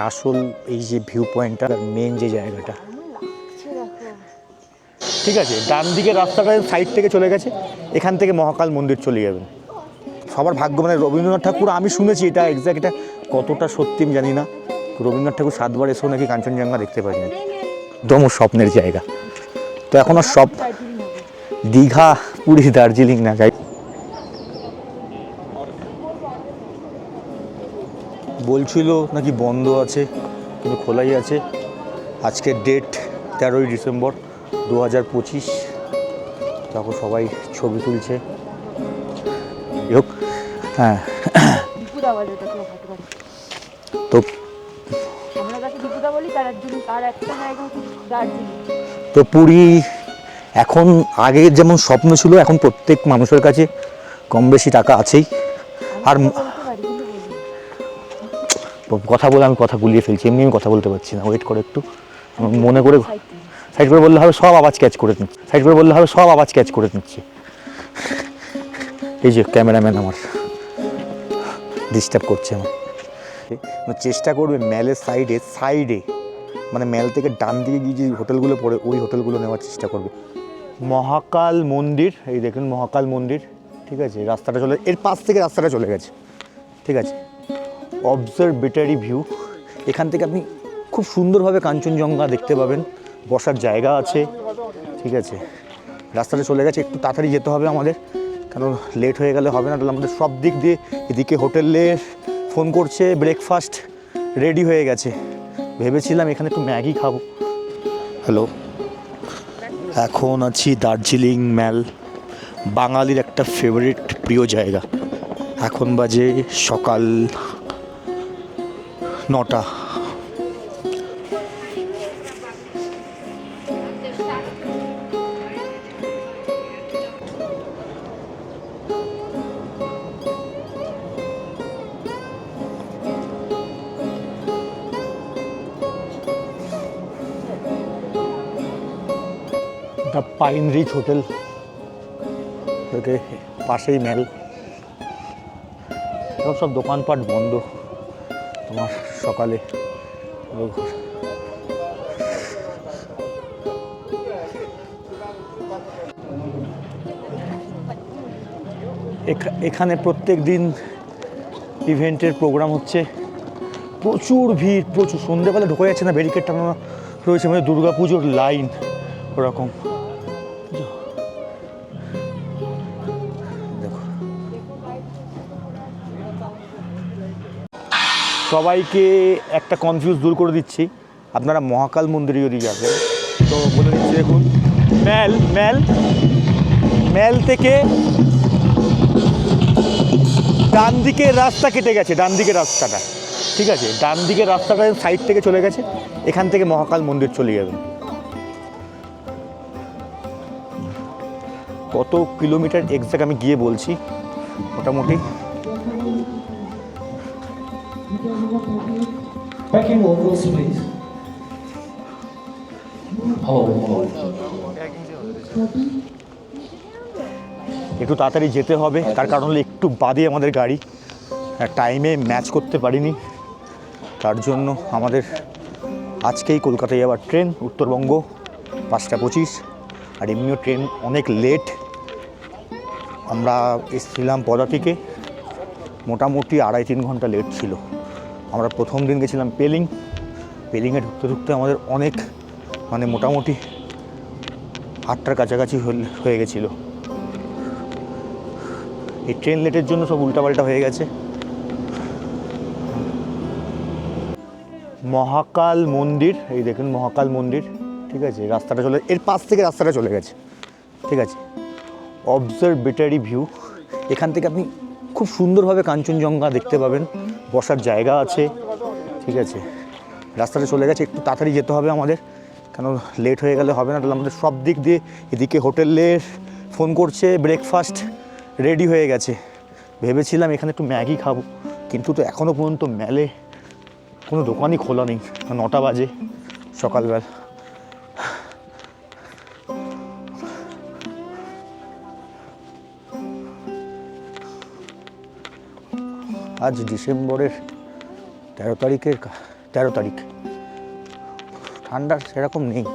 আসল এই যে ভিউ পয়েন্টটা, মেন যে জায়গাটা, ঠিক আছে। ডান দিকে রাস্তাটা সাইড থেকে চলে গেছে, এখান থেকে মহাকাল মন্দির চলে যাবেন। সবার ভাগ্য, মানে রবীন্দ্রনাথ ঠাকুর, আমি শুনেছি এটা এক্স্যাক্ট, এটা কতটা সত্যি আমি জানি না, রবীন্দ্রনাথ ঠাকুর 7 বার এসেও নাকি কাঞ্চনজঙ্ঘা দেখতে পারিনি। একদম স্বপ্নের জায়গা। তো এখনও সব দীঘা, পুরী, দার্জিলিং না যাই বলছিল নাকি বন্ধ আছে, কিন্তু খোলাই আছে। আজকের ডেট 13ই ডিসেম্বর 2025। তখন সবাই ছবি তুলছে। হোক, হ্যাঁ। তো তো পুরী এখন আগে যেমন স্বপ্ন ছিল, এখন প্রত্যেক মানুষের কাছে কম বেশি টাকা আছেই। আর কথা বলে আমি কথা গুলিয়ে ফেলছি, এমনি আমি কথা বলতে পারছি না। ওয়েট করে একটু, মনে করে সাইড করে বললে হবে, সব আওয়াজ ক্যাচ করে নিচ্ছে। সাইড করে বললে হবে, সব আওয়াজ ক্যাচ করে নিচ্ছে। এই যে ক্যামেরাম্যান আমার ডিস্টার্ব করছে আমার। চেষ্টা করবে ম্যালের সাইডে মানে ম্যাল থেকে ডান দিকে গিয়ে যে হোটেলগুলো পড়ে, ওই হোটেলগুলো নেওয়ার চেষ্টা করবে। মহাকাল মন্দির, এই দেখুন মহাকাল মন্দির, ঠিক আছে। রাস্তাটা চলে, এর পাশ থেকে রাস্তাটা চলে গেছে, ঠিক আছে। অবজারভেটরি ভিউ, এখান থেকে আপনি খুব সুন্দরভাবে কাঞ্চনজঙ্ঘা দেখতে পাবেন। বসার জায়গা আছে, ঠিক আছে। রাস্তাটা চলে গেছে, একটু তাড়াতাড়ি যেতে হবে আমাদের, কারণ লেট হয়ে গেলে হবে না। তাহলে আমাদের সব দিক দিয়ে, এদিকে হোটেলের ফোন করছে, ব্রেকফাস্ট রেডি হয়ে গেছে। ভেবেছিলাম এখানে একটু ম্যাগি খাবো। হ্যালো, এখন আছি দার্জিলিং ম্যাল, বাঙালির একটা ফেভারিট প্রিয় জায়গা। এখন বাজে সকাল 9টা। দ্য পাইন রিচ হোটেল, পাশেই ম্যাল। এবং সব দোকানপাট বন্ধ তোমার সকালে। এখানে প্রত্যেক দিন ইভেন্টের প্রোগ্রাম হচ্ছে, প্রচুর ভিড়, প্রচুর। সন্ধ্যেবেলা ঢোকা যাচ্ছে না, ব্যারিকেড টানানো রয়েছে, মানে দুর্গা পুজোর লাইন ওরকম। দেখো, সবাইকে একটা কনফিউজ দূর করে দিচ্ছি। আপনারা মহাকাল মন্দিরে যদি যাবেন, তো বলে দিচ্ছি, দেখুন ম্যাল থেকে ডান দিকের রাস্তা কেটে গেছে, ডান দিকের রাস্তাটা, ঠিক আছে। ডান দিকের রাস্তাটা সাইড থেকে চলে গেছে, এখান থেকে মহাকাল মন্দির চলে যাবেন। কত কিলোমিটার এক্স্যাক্ট আমি গিয়ে বলছি, মোটামুটি একটু তাড়াতাড়ি যেতে হবে, তার কারণ হলো একটু বাদে আমাদের গাড়ি, টাইমে ম্যাচ করতে পারিনি। তার জন্য আমাদের আজকেই কলকাতায় যাওয়ার ট্রেন, উত্তরবঙ্গ 5টা 25। আর এমনিও ট্রেন অনেক লেট। আমরা এসেছিলাম পদাতিকে, মোটামুটি 2.5-3 ঘন্টা লেট ছিল। আমরা প্রথম দিন গেছিলাম পেলিংয়ে ঢুকতে আমাদের অনেক, মানে মোটামুটি 8টার কাছাকাছি হয়ে গেছিলো। এই ট্রেন লেটের জন্য সব উল্টাপাল্টা হয়ে গেছে। মহাকাল মন্দির, এই দেখুন মহাকাল মন্দির, ঠিক আছে। রাস্তাটা চলে, এর পাশ থেকে রাস্তাটা চলে গেছে, ঠিক আছে। অবজারভেটরি ভিউ, এখান থেকে আপনি খুব সুন্দরভাবে কাঞ্চনজঙ্ঘা দেখতে পাবেন। বসার জায়গা আছে, ঠিক আছে। রাস্তাটা চলে গেছে, একটু তাড়াতাড়ি যেতে হবে আমাদের, কারণ লেট হয়ে গেলে হবে না। তাহলে আমাদের সব দিক দিয়ে, এদিকে হোটেলের ফোন করছে, ব্রেকফাস্ট রেডি হয়ে গেছে। ভেবেছিলাম এখানে একটু ম্যাগি খাবো, কিন্তু তো এখনও পর্যন্ত ম্যালে কোনো দোকানই খোলা নেই। 9টা বাজে সকালবেলা। আজ ডিসেম্বরের 13 তারিখ ঠান্ডা সেরকম নেই,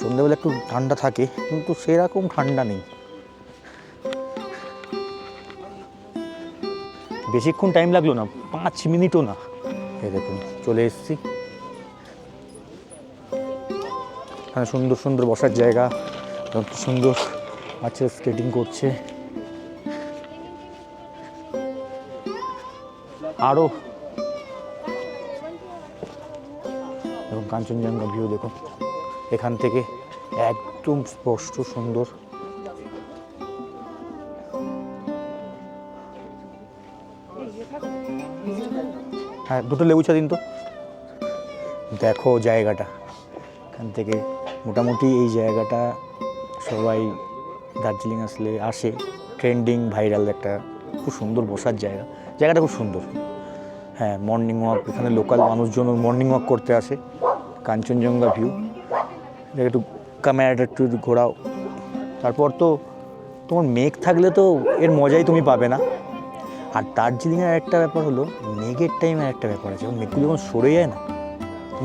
সন্ধ্যেবেলা একটু ঠান্ডা থাকে কিন্তু সেরকম ঠান্ডা নেই। বেশিক্ষণ টাইম লাগলো না, 5 মিনিটও না। এই দেখুন চলে এসেছি, এখানে সুন্দর সুন্দর বসার জায়গা, সুন্দর বাচ্চারা স্কেটিং করছে। আরও দেখুন কাঞ্চনজঙ্ঘা ভিউ দেখুন এখান থেকে একদম স্পষ্ট সুন্দর। হ্যাঁ, 2টো লেবু চা দিন তো। দেখো জায়গাটা, এখান থেকে মোটামুটি এই জায়গাটা সবাই দার্জিলিং আসে, ট্রেন্ডিং ভাইরাল একটা খুব সুন্দর বসার জায়গা। জায়গাটা খুব সুন্দর। হ্যাঁ, মর্নিং ওয়াক, এখানে লোকাল মানুষজন মর্নিং ওয়াক করতে আসে। কাঞ্চনজঙ্ঘা ভিউ, একটু ক্যামেরাটা একটু ঘোরাও। তারপর তো তোমার মেঘ থাকলে তো এর মজাই তুমি পাবে না। আর দার্জিলিংয়ের একটা ব্যাপার হলো মেঘের টাইমে একটা ব্যাপার আছে, যখন মেঘগুলো যখন সরে যায় না,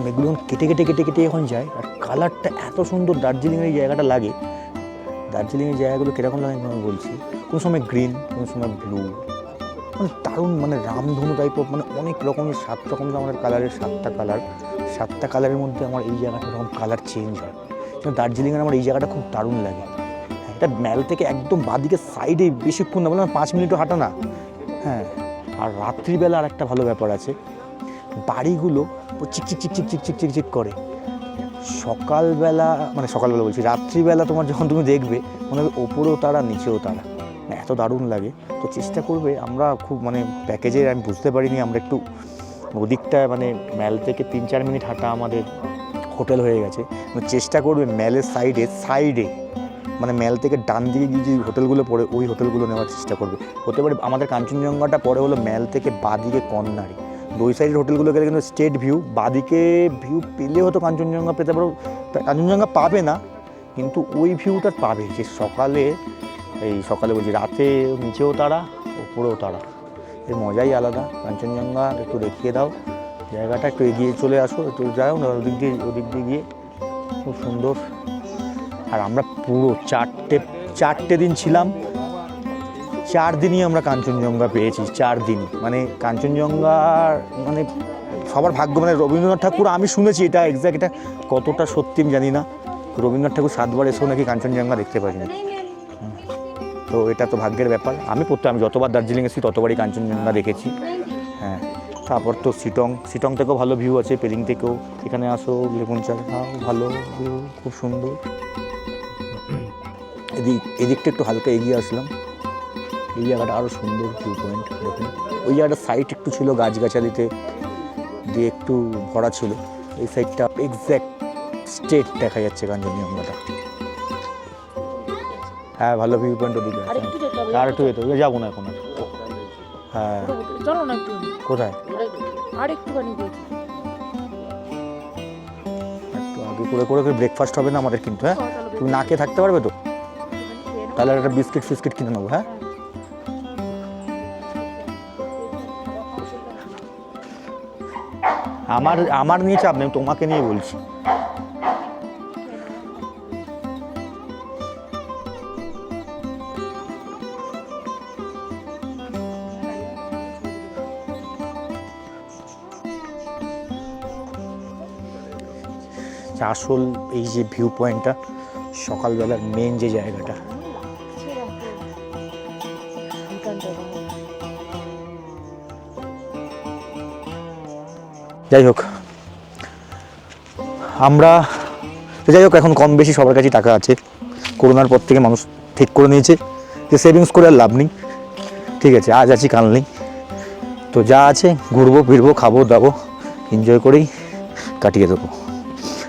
মেঘগুলো যখন কেটে কেটে কেটে কেটে যখন যায়, আর কালারটা এত সুন্দর দার্জিলিংয়ের এই জায়গাটা লাগে। দার্জিলিংয়ের জায়গাগুলো কীরকম লাগে আমি বলছি, কোনো সময় গ্রিন, কোনো সময় ব্লু, মানে দারুণ, মানে রামধনু টাইপ অফ, মানে অনেক রকমের 7 রকম আমাদের কালারের 7টা কালারের মধ্যে আমার এই জায়গাটা এরকম কালার চেঞ্জ হয়। দার্জিলিংয়ের আমার এই জায়গাটা খুব দারুণ লাগে। এটা ম্যাল থেকে একদম বাদিকে সাইডে, বেশিক্ষণ না, বললাম 5 মিনিটও হাঁটা না। হ্যাঁ, আর রাত্রিবেলা আর একটা ভালো ব্যাপার আছে, বাড়িগুলো চিকচিক চিকচিক চিকচিক চিকচিক করে। সকালবেলা বলছি, রাত্রিবেলা তোমার যখন তুমি দেখবে মনে হবে ওপরেও তারা নিচেও তারা, এত দারুণ লাগে। তো চেষ্টা করবে, আমরা খুব মানে প্যাকেজে আমি বুঝতে পারিনি, আমরা একটু ওদিকটা মানে ম্যাল থেকে 3-4 মিনিট হাঁটা আমাদের হোটেল হয়ে গেছে। চেষ্টা করবে ম্যালের সাইডে মানে ম্যাল থেকে ডান দিকে গিয়ে যে হোটেলগুলো পড়ে ওই হোটেলগুলো নেওয়ার চেষ্টা করবে। হতে পারে আমাদের কাঞ্চনজঙ্ঘাটা পরে হলো ম্যাল থেকে বাদিকে কর্নারে, দুই সাইডের হোটেলগুলো গেলে কিন্তু স্টেট ভিউ, বাদিকে ভিউ পেলে হয়তো কাঞ্চনজঙ্ঘা পেতে পারো। কাঞ্চনজঙ্ঘা পাবে না কিন্তু ওই ভিউটা পাবে, যে সকালে বলছি রাতে নিচেও তারা ওপরেও তারা, এর মজাই আলাদা। কাঞ্চনজঙ্ঘা একটু দেখিয়ে দাও জায়গাটা, একটু এগিয়ে চলে আসো, একটু যাও না ওদিক দিয়ে গিয়ে, খুব সুন্দর। আর আমরা পুরো 4টে দিন ছিলাম, 4 দিনই আমরা কাঞ্চনজঙ্ঘা পেয়েছি। 4 দিনই মানে কাঞ্চনজঙ্ঘা মানে সবার ভাগ্য, মানে রবীন্দ্রনাথ ঠাকুর, আমি শুনেছি এটা এক্স্যাক্ট, এটা কতটা সত্যি আমি জানি না, রবীন্দ্রনাথ ঠাকুর 7 বার এসেও নাকি কাঞ্চনজঙ্ঘা দেখতে পারিনি। তো এটা তো ভাগ্যের ব্যাপার। আমি যতবার দার্জিলিং এসেছি ততবারই কাঞ্চনজঙ্ঘা দেখেছি। হ্যাঁ, তারপর তো শিটং থেকেও ভালো ভিউ আছে, পেলিং থেকেও। এখানে আসো, লেবুন চা খাও, ভালো ভিউ, খুব সুন্দর। এদিকটা একটু হালকা এগিয়ে আসলাম, এই জায়গাটা আরও সুন্দর ভিউ পয়েন্ট দেখুন। ওই জায়গাটা সাইড একটু ছিল গাছগাছালিতে দিয়ে একটু ভরা ছিল, এই সাইডটা এক্স্যাক্ট স্টেট দেখা যাচ্ছে কাঞ্চনজঙ্ঘাটা। হ্যাঁ, ভালো ভিউ পয়েন্ট ওদিকে আছে। আর একটু যেতে হবে, যাবো না এখন আর। হ্যাঁ চলো না একটু। কোথায়? আর একটুখানি একটু আগে করে ব্রেকফাস্ট হবে না আমাদের কিন্তু। হ্যাঁ, তুমি না খেয়ে থাকতে পারবে তো? তাহলে একটা বিস্কিট কিনে নেবো। হ্যাঁ, আমার নিয়ে চাপ নেই, তোমাকে নিয়ে বলছি। আসল এই যে ভিউ পয়েন্টটা, সকালবেলার মেন যে জায়গাটা, যাই হোক এখন কম বেশি সবার কাছেই টাকা আছে। করোনার পর থেকে মানুষ ঠিক করে নিয়েছে যে সেভিংস করে আর লাভ নেই। ঠিক আছে, আজ আছি কাল নেই, তো যা আছে ঘুরবো ফিরবো, খাবো দাবো, এনজয় করেই কাটিয়ে দেবো।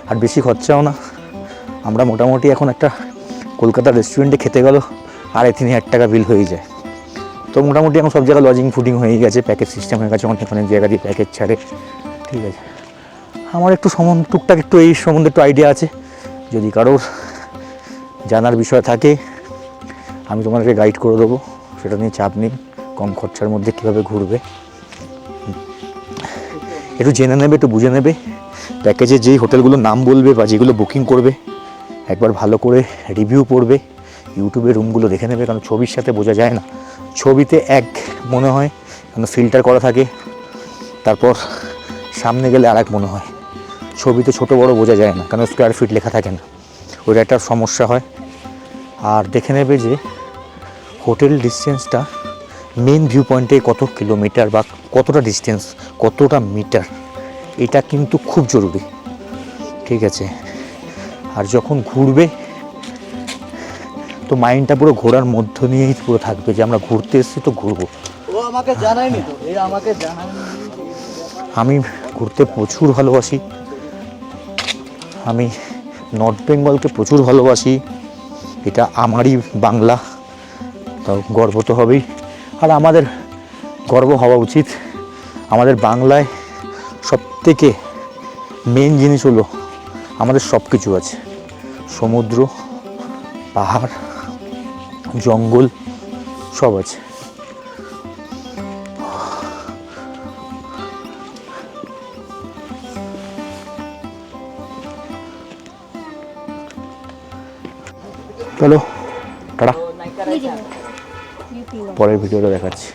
আর বেশি খরচাও না। আমরা মোটামুটি এখন একটা কলকাতার রেস্টুরেন্টে খেতে গেল 2,500-3,000 টাকা বিল হয়ে যায়। তো মোটামুটি এখন সব জায়গায় লজিং ফুডিং হয়ে গেছে, প্যাকেজ সিস্টেম হয়ে গেছে, অনেক জায়গা দিয়ে প্যাকেজ ছাড়ে। ঠিক আছে, আমার একটু টুকটাক একটু এই সম্বন্ধে একটু আইডিয়া আছে। যদি কারোর জানার বিষয় থাকে আমি তোমাদেরকে গাইড করে দেবো, সেটা নিয়ে চাপ নেই। কম খরচার মধ্যে কীভাবে ঘুরবে। একটু জেনে নেবে, একটু বুঝে নেবে। প্যাকেজে যেই হোটেলগুলোর নাম বলবে বা যেগুলো বুকিং করবে একবার ভালো করে রিভিউ পড়বে, ইউটিউবে রুমগুলো দেখে নেবে, কারণ ছবির সাথে বোঝা যায় না। ছবিতে এক মনে হয়, কারণ ফিল্টার করা থাকে, তারপর সামনে গেলে আর এক মনে হয়। ছবিতে ছোট বড় বোঝা যায় না, কারণ স্কোয়ার ফিট লেখা থাকে না, ওইটা একটা সমস্যা হয়। আর দেখে নেবে যে হোটেল ডিস্টেন্সটা মেন ভিউ পয়েন্টে কত কিলোমিটার বা কতটা ডিস্টেন্স, কতটা মিটার, এটা কিন্তু খুব জরুরি, ঠিক আছে। আর যখন ঘুরবে তো মাইন্ডটা পুরো ঘোরার মধ্য নিয়েই পুরো থাকবে, যে আমরা ঘুরতে এসেছি তো ঘুরবো। ও আমাকে জানায়নি তো, এই আমাকে জানায়নি। আমি ঘুরতে প্রচুর ভালোবাসি, আমি নর্থ বেঙ্গলকে প্রচুর ভালোবাসি, এটা আমারই বাংলা, তাও গর্ব তো হবেই। আর আমাদের গর্ব হওয়া উচিত। আমাদের বাংলায় সবথেকে মেন জিনিস হলো আমাদের সব কিছু আছে, সমুদ্র, পাহাড়, জঙ্গল, সব আছে। চলো টাটা, পরের ভিডিওটা দেখাচ্ছি।